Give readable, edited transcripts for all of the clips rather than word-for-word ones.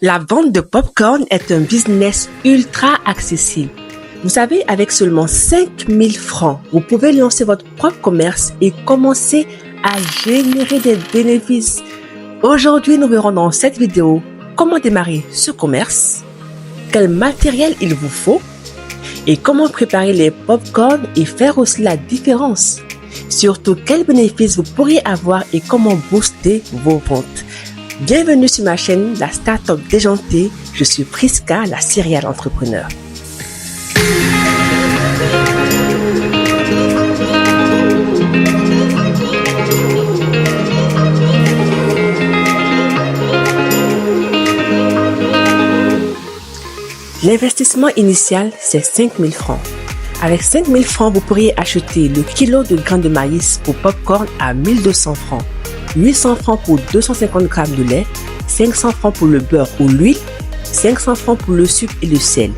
La vente de popcorn est un business ultra accessible. Vous savez, avec seulement 5000 francs, vous pouvez lancer votre propre commerce et commencer à générer des bénéfices. Aujourd'hui, nous verrons dans cette vidéo comment démarrer ce commerce, quel matériel il vous faut et comment préparer les popcorn et faire aussi la différence. Surtout, quels bénéfices vous pourriez avoir et comment booster vos ventes. Bienvenue sur ma chaîne, la Startup Déjantée. Je suis Priska, la serial entrepreneur. L'investissement initial, c'est 5000 francs. Avec 5000 francs, vous pourriez acheter le kilo de grains de maïs pour popcorn à 1200 francs, 800 francs pour 250 grammes de lait, 500 francs pour le beurre ou l'huile, 500 francs pour le sucre et le sel,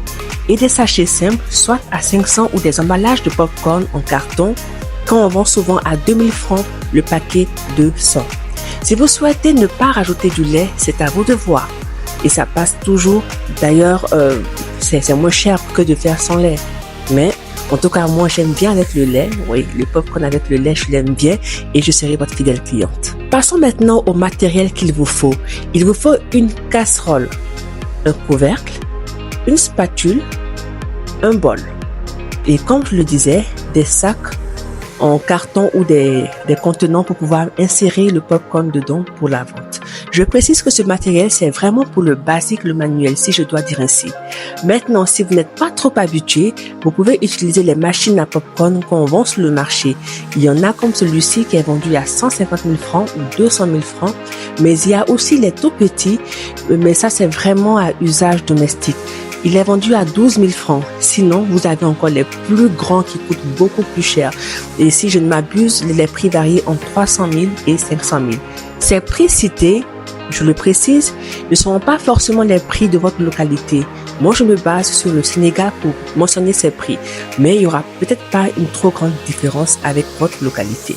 et des sachets simples, soit à 500 ou des emballages de popcorn en carton, quand on vend souvent à 2000 francs le paquet de 100. Si vous souhaitez ne pas rajouter du lait, c'est à vous de voir. Et ça passe toujours. D'ailleurs, c'est moins cher que de faire sans lait. Mais en tout cas, moi, j'aime bien avec le lait. Oui, le popcorn avec le lait, je l'aime bien et je serai votre fidèle cliente. Passons maintenant au matériel qu'il vous faut. Il vous faut une casserole, un couvercle, une spatule, un bol. Et comme je le disais, des sacs en carton ou des contenants pour pouvoir insérer le popcorn dedans pour la vente. Je précise que ce matériel, c'est vraiment pour le basique, le manuel, si je dois dire ainsi. Maintenant, si vous n'êtes pas trop habitué, vous pouvez utiliser les machines à popcorn qu'on vend sur le marché. Il y en a comme celui-ci qui est vendu à 150 000 francs ou 200 000 francs, mais il y a aussi les tout petits, mais ça c'est vraiment à usage domestique. Il est vendu à 12 000 francs. Sinon, vous avez encore les plus grands qui coûtent beaucoup plus cher. Et si je ne m'abuse, les prix varient entre 300 000 et 500 000. Ces prix cités, je le précise, ne seront pas forcément les prix de votre localité. Moi, je me base sur le Sénégal pour mentionner ces prix. Mais il n'y aura peut-être pas une trop grande différence avec votre localité.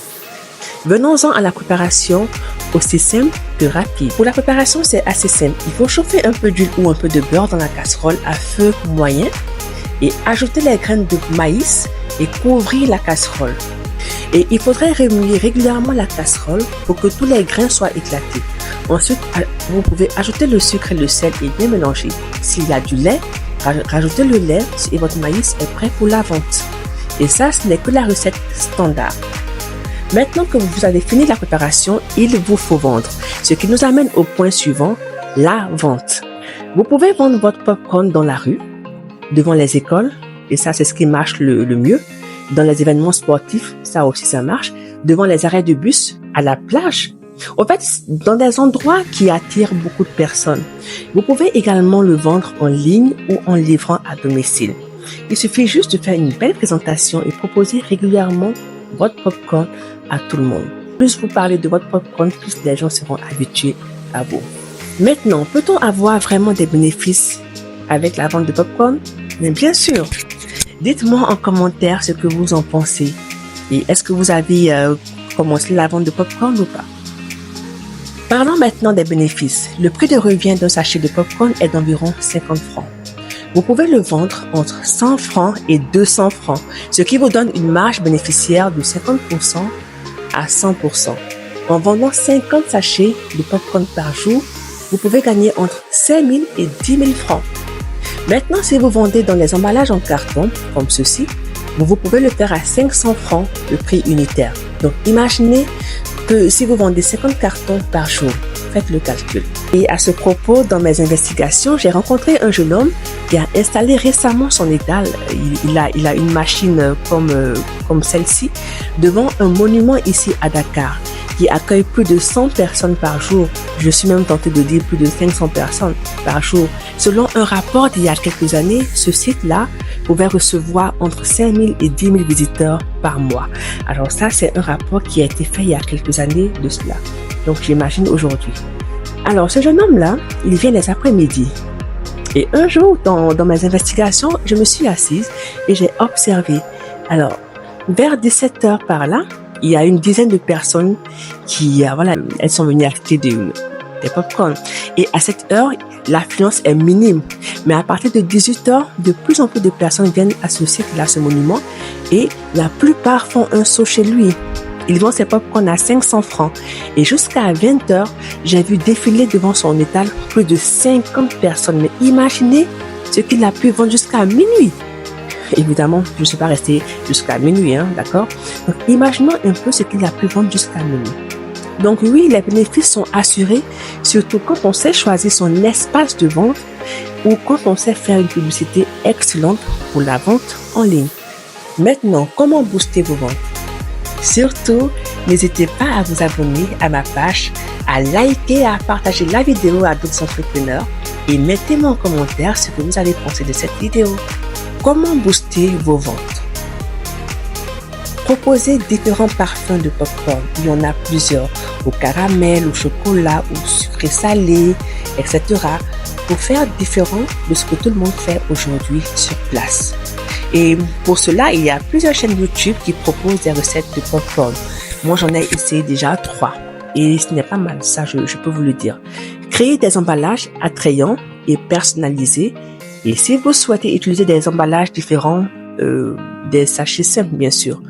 Venons-en à la préparation, aussi simple que rapide. Pour la préparation, c'est assez simple. Il faut chauffer un peu d'huile ou un peu de beurre dans la casserole à feu moyen et ajouter les graines de maïs et couvrir la casserole. Et il faudrait remuer régulièrement la casserole pour que tous les grains soient éclatés. Ensuite, vous pouvez ajouter le sucre et le sel et bien mélanger. S'il y a du lait, rajoutez le lait et votre maïs est prêt pour la vente. Et ça, ce n'est que la recette standard. Maintenant que vous avez fini la préparation, il vous faut vendre. Ce qui nous amène au point suivant, la vente. Vous pouvez vendre votre popcorn dans la rue, devant les écoles, et ça c'est ce qui marche le mieux. Dans les événements sportifs, ça aussi ça marche. Devant les arrêts de bus, à la plage. En fait, dans des endroits qui attirent beaucoup de personnes. Vous pouvez également le vendre en ligne ou en livrant à domicile. Il suffit juste de faire une belle présentation et proposer régulièrement votre popcorn à tout le monde. Plus vous parlez de votre popcorn, plus les gens seront habitués à vous. Maintenant, peut-on avoir vraiment des bénéfices avec la vente de popcorn? Mais bien sûr. Dites-moi en commentaire ce que vous en pensez. Et est-ce que vous avez commencé la vente de popcorn ou pas? Parlons maintenant des bénéfices. Le prix de revient d'un sachet de popcorn est d'environ 50 francs. Vous pouvez le vendre entre 100 francs et 200 francs, ce qui vous donne une marge bénéficiaire de 50% à 100%. En vendant 50 sachets de popcorn par jour, vous pouvez gagner entre 5 000 et 10 000 francs. Maintenant, si vous vendez dans les emballages en carton, comme ceci, vous pouvez le faire à 500 francs le prix unitaire. Donc, imaginez que si vous vendez 50 cartons par jour, faites le calcul. Et à ce propos, dans mes investigations, j'ai rencontré un jeune homme qui a installé récemment son étal. Il a une machine comme celle-ci devant un monument ici à Dakar qui accueille plus de 100 personnes par jour. Je suis même tentée de dire plus de 500 personnes par jour. Selon un rapport d'il y a quelques années, ce site-là pouvait recevoir entre 5 000 et 10 000 visiteurs par mois. Alors ça, c'est un rapport qui a été fait il y a quelques années de cela. Donc j'imagine aujourd'hui. Alors ce jeune homme-là, il vient les après-midi. Et un jour, dans mes investigations, je me suis assise et j'ai observé. Alors, vers 17h par là, il y a une dizaine de personnes qui, elles sont venues acheter des popcorn. Et à cette heure, l'affluence est minime. Mais à partir de 18h, de plus en plus de personnes viennent à ce site-là, ce monument, et la plupart font un saut chez lui. Ils vendent ses pop-corn à 500 francs. Et jusqu'à 20h, j'ai vu défiler devant son étal plus de 50 personnes. Mais imaginez ce qu'il a pu vendre jusqu'à minuit. Évidemment, je ne suis pas restée jusqu'à minuit, d'accord? Donc, imaginons un peu ce qu'il a pu vendre jusqu'à minuit. Donc oui, les bénéfices sont assurés, surtout quand on sait choisir son espace de vente ou quand on sait faire une publicité excellente pour la vente en ligne. Maintenant, comment booster vos ventes? Surtout, n'hésitez pas à vous abonner à ma page, à liker, à partager la vidéo à d'autres entrepreneurs et mettez-moi en commentaire ce que vous avez pensé de cette vidéo. Comment booster vos ventes? Proposez différents parfums de popcorn. Il y en a plusieurs, au caramel, au chocolat, au sucré salé, etc. pour faire différent de ce que tout le monde fait aujourd'hui sur place. Et pour cela, il y a plusieurs chaînes YouTube qui proposent des recettes de popcorn. Moi, j'en ai essayé déjà 3 et ce n'est pas mal, ça je peux vous le dire. Créez des emballages attrayants et personnalisés. Et si vous souhaitez utiliser des emballages différents, des sachets simples bien sûr,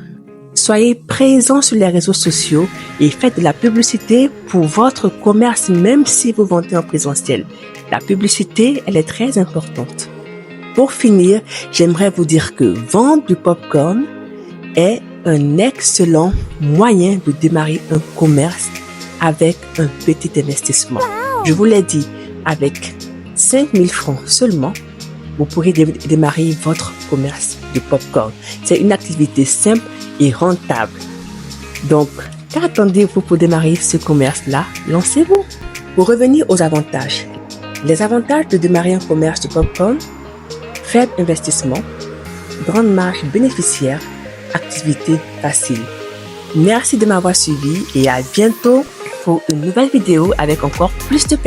soyez présents sur les réseaux sociaux et faites de la publicité pour votre commerce même si vous vendez en présentiel. La publicité, elle est très importante. Pour finir, j'aimerais vous dire que vendre du popcorn est un excellent moyen de démarrer un commerce avec un petit investissement. Je vous l'ai dit, avec 5 000 francs seulement, vous pourrez démarrer votre commerce de popcorn. C'est une activité simple et rentable. Donc, qu'attendez-vous pour démarrer ce commerce-là? Lancez-vous. Pour revenir aux avantages. Les avantages de démarrer un commerce de popcorn: faible investissement, grande marge bénéficiaire, activité facile. Merci de m'avoir suivi et à bientôt pour une nouvelle vidéo avec encore plus de